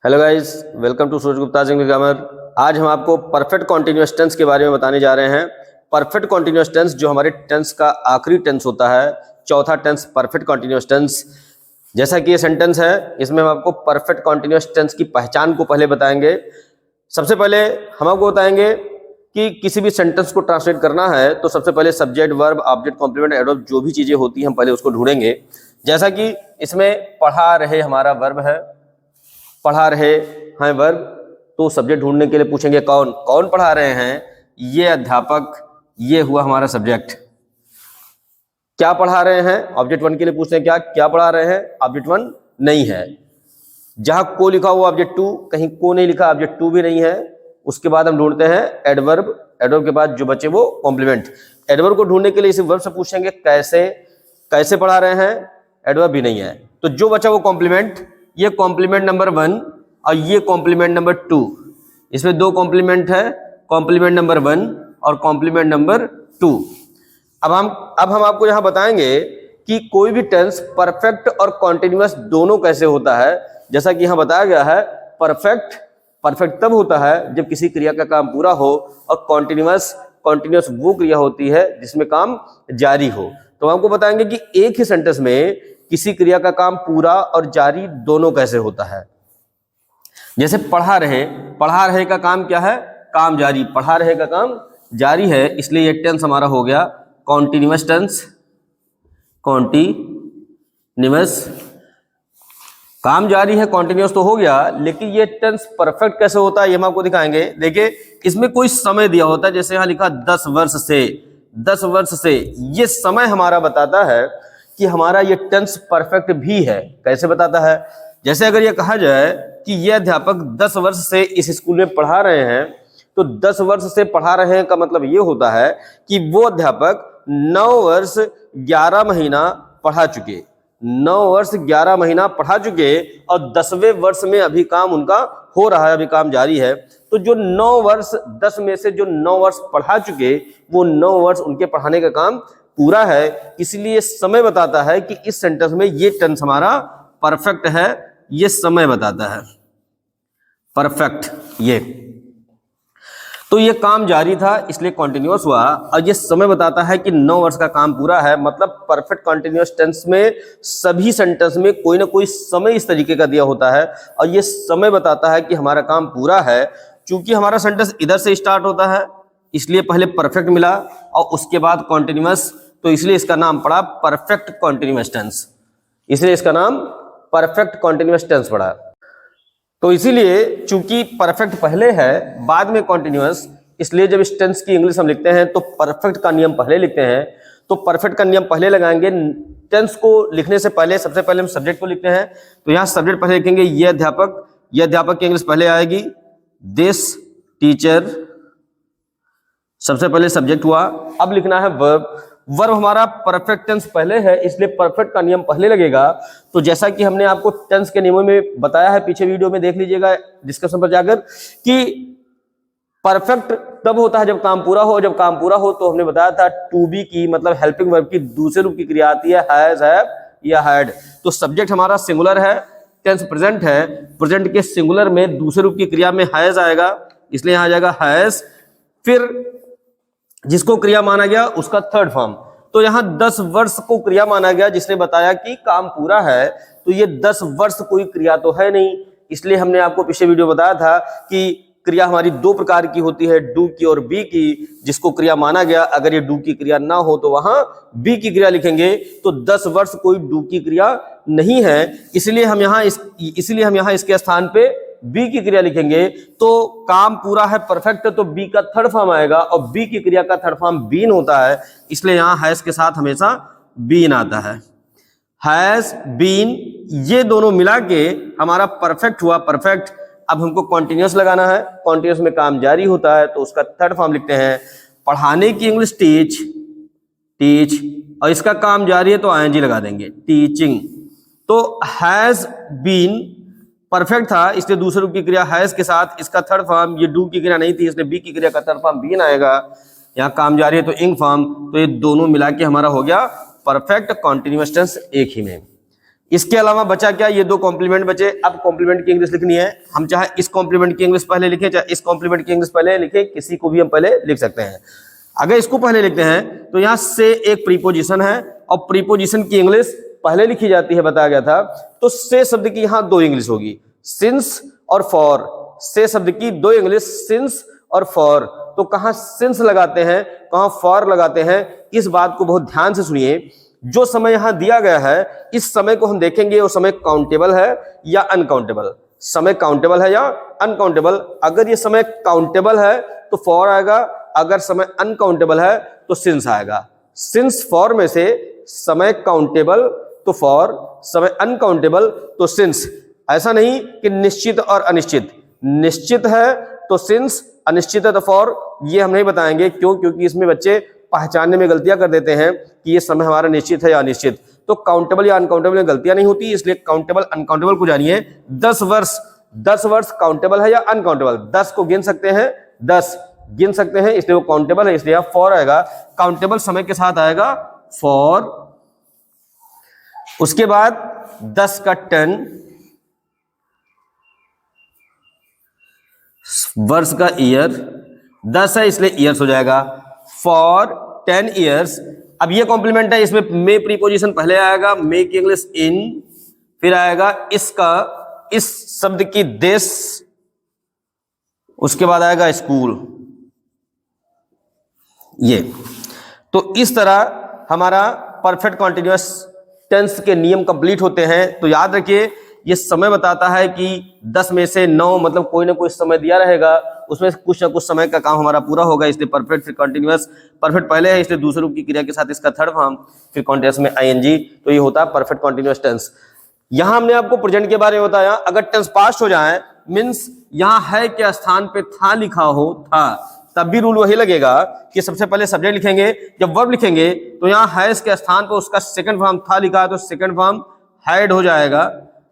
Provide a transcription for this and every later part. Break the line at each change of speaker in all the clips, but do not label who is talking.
Hello guys, welcome to Suraj Gupta English grammar. आज हम आपको परफेक्ट कॉन्टिन्यूअस टेंस के बारे में बताने जा रहे हैं। परफेक्ट कॉन्टिन्यूअस टेंस जो हमारे टेंस का आखिरी टेंस होता है, चौथा टेंस परफेक्ट कॉन्टिन्यूअस टेंस। जैसा कि ये सेंटेंस है, इसमें हम आपको परफेक्ट कॉन्टिन्यूअस टेंस की पहचान को पहले बताएंगे। सबसे पहले हम आपको बताएंगे कि किसी भी सेंटेंस को ट्रांसलेट करना है तो सबसे पहले subject, verb, object, complement, adverb जो भी चीजें होती हैं हम पहले उसको ढूंढेंगे। जैसा कि इसमें पढ़ा रहे हमारा वर्ब है, पढ़ा रहे हैं वर्ब, तो सब्जेक्ट ढूंढने के लिए पूछेंगे कौन कौन पढ़ा रहे हैं। ये अध्यापक, ये हुआ हमारा सब्जेक्ट। क्या पढ़ा रहे हैं, ऑब्जेक्ट वन के लिए पूछते हैं क्या क्या पढ़ा रहे हैं, ऑब्जेक्ट वन नहीं है। जहां को लिखा हुआ ऑब्जेक्ट टू, कहीं को नहीं लिखा, ऑब्जेक्ट टू भी नहीं है। उसके बाद हम ढूंढते हैं एडवर्ब, एडवर्ब के बाद जो बचे वो कॉम्प्लीमेंट। एडवर्ब को ढूंढने के लिए इसी वर्ब से पूछेंगे कैसे, कैसे पढ़ा रहे हैं, एडवर्ब भी नहीं है। तो जो बचा वो कॉम्प्लीमेंट, ये कॉम्प्लीमेंट नंबर 1 और ये कॉम्प्लीमेंट नंबर 2। इसमें दो कॉम्प्लीमेंट है, कॉम्प्लीमेंट नंबर 1 और कॉम्प्लीमेंट नंबर 2। अब हम आपको यहां बताएंगे कि कोई भी टेंस परफेक्ट और कॉन्टिन्यूअस दोनों कैसे होता है। जैसा कि यहां बताया गया है, परफेक्ट तब होता है जब किसी क्रिया का काम पूरा हो, और कॉन्टिन्यूअस वो क्रिया होती है जिसमें काम जारी हो। तो हम आपको बताएंगे कि एक ही सेंटेंस में किसी क्रिया का काम पूरा और जारी दोनों कैसे होता है। जैसे पढ़ा रहे का काम क्या है, काम जारी। पढ़ा रहे का काम जारी है, इसलिए ये टेंस हमारा हो गया कॉन्टिन्यूअस टेंस। कॉन्टिन्यूअस काम जारी है, कॉन्टिन्यूअस तो हो गया, लेकिन ये टेंस परफेक्ट कैसे होता है ये हम आपको दिखाएंगे। देखिए, इसमें कोई समय दिया होता है, जैसे यहां लिखा 10 वर्ष से। 10 वर्ष से ये समय हमारा बताता है कि हमारा ये टेंस परफेक्ट भी है। कैसे बताता है, जैसे अगर ये कहा जाए कि ये अध्यापक 10 वर्ष से इस स्कूल में पढ़ा रहे हैं, तो 10 वर्ष से पढ़ा रहे हैं का मतलब ये होता है कि वो अध्यापक 9 वर्ष 11 महीना पढ़ा चुके, 9 वर्ष 11 महीना पढ़ा चुके, और 10वें वर्ष में अभी काम उनका हो रहा है, अभी काम जारी है। तो जो 9 वर्ष 10 में से जो 9 वर्ष पढ़ा चुके, वो 9 वर्ष उनके पढ़ाने का काम पूरा है। इसलिए समय बताता है कि इस सेंटेंस में ये टेंस हमारा परफेक्ट है। ये समय बताता है परफेक्ट। ये तो ये काम जारी था इसलिए कॉन्टिन्यूअस हुआ, और ये समय बताता है कि 9 वर्ष का काम पूरा है। मतलब परफेक्ट कॉन्टिन्यूअस टेंस में सभी सेंटेंस में कोई ना कोई समय इस तरीके का दिया होता है, और ये समय बताता है कि हमारा काम पूरा है। चूंकि हमारा सेंटेंस इधर से स्टार्ट होता है, इसलिए पहले परफेक्ट मिला और उसके बाद कॉन्टिन्यूअस, तो इसलिए इसका नाम पड़ा परफेक्ट कॉन्टिन्यूअस टेंस। इसलिए इसका नाम परफेक्ट कॉन्टिन्यूअस टेंस पड़ा। तो इसीलिए चूंकि परफेक्ट पहले है बाद में कॉन्टिन्यूअस, इसलिए जब इस टेंस की इंग्लिश हम लिखते हैं तो परफेक्ट का नियम पहले लिखते हैं। तो परफेक्ट का नियम पहले लगाएंगे। टेंस को लिखने से पहले सबसे पहले हम सब्जेक्ट को लिखते हैं, तो यहाँ सब्जेक्ट पहले लिखेंगे ये अध्यापक की इंग्लिश पहले आएगी, दिस टीचर सबसे पहले सब्जेक्ट हुआ। अब लिखना है वर्ब। वर्ब हमारा परफेक्ट टेंस पहले है, इसलिए परफेक्ट का नियम पहले लगेगा। तो जैसा कि हमने आपको टेंस के नियमों में बताया है, पीछे वीडियो में देख लीजिएगा डिस्कशन पर जाकर, कि परफेक्ट तब होता है जब काम पूरा हो। जब काम पूरा हो तो हमने बताया था टू बी की मतलब हेल्पिंग वर्ब की दूसरे रूप की क्रिया आती है, हैज, हैव या हैड। तो सब्जेक्ट हमारा सिंगुलर है, टेंस प्रेजेंट है, प्रेजेंट के सिंगुलर में दूसरे रूप की क्रिया में हैज आएगा, इसलिए यहां आ जाएगा हैज। फिर जिसको क्रिया माना गया उसका थर्ड फॉर्म। तो यहां 10 वर्ष को क्रिया माना गया, जिसने बताया कि काम पूरा है। तो ये 10 वर्ष कोई क्रिया तो है नहीं, इसलिए हमने आपको पिछले वीडियो बताया था कि क्रिया हमारी 2 प्रकार की होती है, डू की और बी की। जिसको क्रिया माना गया, अगर ये डू की क्रिया ना हो तो वहां बी की क्रिया लिखेंगे। तो 10 वर्ष कोई डू की क्रिया नहीं है, इसलिए हम यहां इसके स्थान पे बी की क्रिया लिखेंगे। तो काम पूरा है परफेक्ट, तो बी का थर्ड फॉर्म आएगा, और बी की क्रिया का थर्ड फॉर्म बीन होता है, इसलिए यहां हैज के साथ हमेशा बीन आता है। हैज, बीन, ये दोनों मिला के हमारा परफेक्ट हुआ परफेक्ट। अब हमको कॉन्टिन्यूअस लगाना है, कॉन्टिन्यूअस में काम जारी होता है, तो उसका थर्ड फॉर्म लिखते हैं। पढ़ाने की इंग्लिश टीच, और इसका काम जारी है तो आईएनजी लगा देंगे, टीचिंग। तो हैज बीन परफेक्ट था, इसलिए दूसरे रूप की क्रिया हैज के साथ इसका थर्ड फॉर्म, ये डू की क्रिया नहीं थी इसलिए बी की क्रिया का थर्ड फॉर्म बीन आएगा। यहाँ काम जारी है तो इंग फॉर्म, तो ये दोनों मिला के हमारा हो गया परफेक्ट कॉन्टिन्यूअस टेंस एक ही में। इसके अलावा बचा क्या, ये दो कॉम्प्लीमेंट बचे। अब कॉम्प्लीमेंट की इंग्लिश लिखनी है, हम चाहे इस कॉम्प्लीमेंट की इंग्लिश पहले लिखें, चाहे इस कॉम्प्लीमेंट की इंग्लिश पहले लिखें, किसी को भी हम पहले लिख सकते हैं। अगर इसको पहले लिखते हैं तो यहाँ से एक प्रीपोजिशन है और प्रीपोजिशन की इंग्लिश पहले लिखी जाती है, बताया गया था। तो से शब्द की यहाँ दो इंग्लिश होगी, सिंस और फॉर। से शब्द की दो इंग्लिश, सिंस और फॉर। तो कहाँ सिंस लगाते हैं, कहाँ फॉर लगाते हैं, इस बात को बहुत ध्यान से सुनिए। जो समय यहां दिया गया है, इस समय को हम देखेंगे वो समय काउंटेबल है या अनकाउंटेबल। समय काउंटेबल है या अनकाउंटेबल। अगर ये समय काउंटेबल है तो फॉर आएगा, अगर समय अनकाउंटेबल है तो सिंस आएगा। सिंस फॉर में से समय काउंटेबल तो फॉर, समय अनकाउंटेबल तो सिंस। ऐसा नहीं कि निश्चित और अनिश्चित, निश्चित है तो सिंस, अनिश्चित है तो फॉर। ये हम नहीं बताएंगे, क्यों? क्योंकि इसमें बच्चे पहचानने में गलतियां कर देते हैं कि ये समय हमारा निश्चित है या अनिश्चित। तो काउंटेबल या अनकाउंटेबल में गलतियां नहीं होती, इसलिए काउंटेबल अनकाउंटेबल को जानिए। 10 वर्ष, 10 वर्ष काउंटेबल है या अनकाउंटेबल? 10 को गिन सकते हैं, 10 गिन सकते हैं, इसलिए वो काउंटेबल है, इसलिए आप फॉर आएगा। काउंटेबल समय के साथ आएगा फॉर। उसके बाद 10 का 10, वर्ष का ईयर, 10 है इसलिए ईयर्स हो जाएगा। For 10 years. अब ये कॉम्प्लीमेंट है, इसमें मे प्रीपोजिशन पहले आएगा, मे की इंग्लिश इन, फिर आएगा इसका, इस शब्द की दिस, उसके बाद आएगा स्कूल। ये तो इस तरह हमारा परफेक्ट कॉन्टिन्यूअस टेंस के नियम कंप्लीट होते हैं। तो याद रखिए, ये समय बताता है कि 10 में से 9 मतलब कोई ना कोई समय दिया रहेगा, उसमें कुछ ना कुछ समय का काम हमारा पूरा होगा, इसलिए परफेक्ट फिर कंटिन्यूअस। परफेक्ट पहले है इसलिए दूसरे रूप की क्रिया के साथ इसका थर्ड फॉर्म, फिर कॉन्टिन्यूअस में आईएनजी। तो ये होता है परफेक्ट कंटिन्यूअस टेंस। यहां हमने आपको प्रेजेंट के बारे में बताया। अगर टेंस पास्ट हो जाए, मीन्स यहां है के स्थान पे था लिखा हो, था, तब भी रूल वही लगेगा कि सबसे पहले सब्जेक्ट लिखेंगे। जब वर्ब लिखेंगे तो यहाँ हैज के स्थान पर उसका सेकंड फॉर्म था लिखा है तो सेकंड फॉर्म हैड हो जाएगा,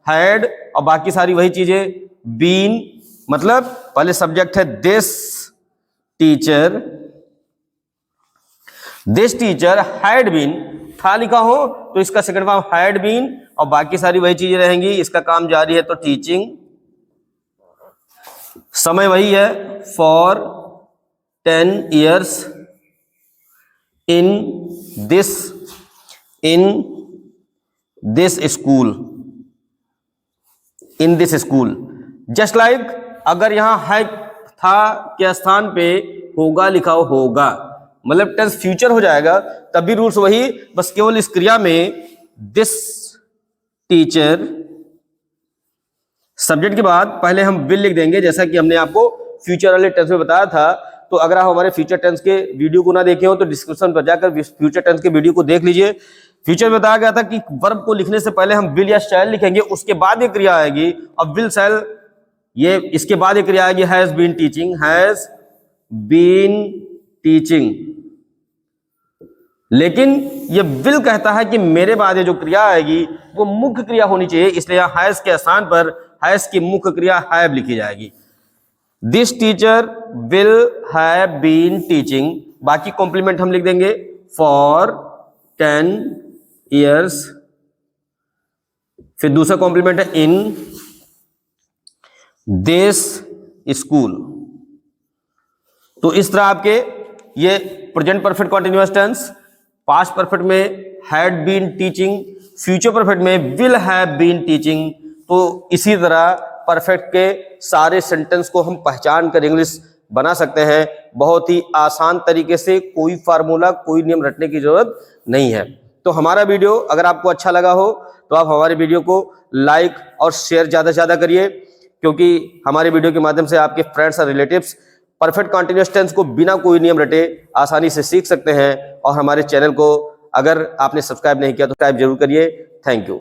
हैड। और बाकी सारी वही चीजें, बीन मतलब पहले सब्जेक्ट है this teacher, this teacher had been, था लिखा हो तो इसका सेकंड फॉर्म हैड बीन, और बाकी सारी वही चीजें रहेंगी। इसका काम जारी है तो टीचिंग। समय वही है, for 10 years in this school, in this school। Just like अगर यहां है था के स्थान पे होगा लिखा हो, होगा मतलब टेंस फ्यूचर हो जाएगा, तब भी रूल्स वही, बस केवल इस क्रिया में दिस टीचर सब्जेक्ट के बाद पहले हम विल लिख देंगे, जैसा कि हमने आपको फ्यूचर वाले टेंस में बताया था। तो अगर आप हमारे फ्यूचर टेंस के वीडियो को ना देखे हो तो डिस्क्रिप्शन पर जाकर फ्यूचर टेंस के वीडियो को देख लीजिए। फ्यूचर में बताया गया था कि वर्ब को लिखने से पहले हम विल या शैल लिखेंगे, उसके बाद ये क्रिया आएगी। अब विल शैल, ये इसके बाद ये क्रिया आएगी has been teaching, has been teaching. लेकिन ये विल कहता है कि मेरे बाद ये जो क्रिया आएगी वो मुख्य क्रिया होनी चाहिए, इसलिए हैज के स्थान पर हैज की मुख्य क्रिया हैव लिखी जाएगी। This teacher will have been teaching, बाकी कॉम्प्लीमेंट हम लिख देंगे फॉर 10 years। फिर दूसरा कॉम्प्लीमेंट है इन दिस स्कूल। तो इस तरह आपके ये present perfect continuous tense, past perfect में had been teaching, future perfect में विल हैव बीन टीचिंग। तो इसी तरह परफेक्ट के सारे सेंटेंस को हम पहचान कर इंग्लिश बना सकते हैं बहुत ही आसान तरीके से। कोई फार्मूला, कोई नियम रटने की जरूरत नहीं है। तो हमारा वीडियो अगर आपको अच्छा लगा हो तो आप हमारे वीडियो को लाइक और शेयर ज़्यादा से ज़्यादा करिए, क्योंकि हमारे वीडियो के माध्यम से आपके फ्रेंड्स और रिलेटिव्स परफेक्ट कॉन्टिन्यूअस टेंस को बिना कोई नियम रटे आसानी से सीख सकते हैं। और हमारे चैनल को अगर आपने सब्सक्राइब नहीं किया तो सब्सक्राइब जरूर करिए। Thank you.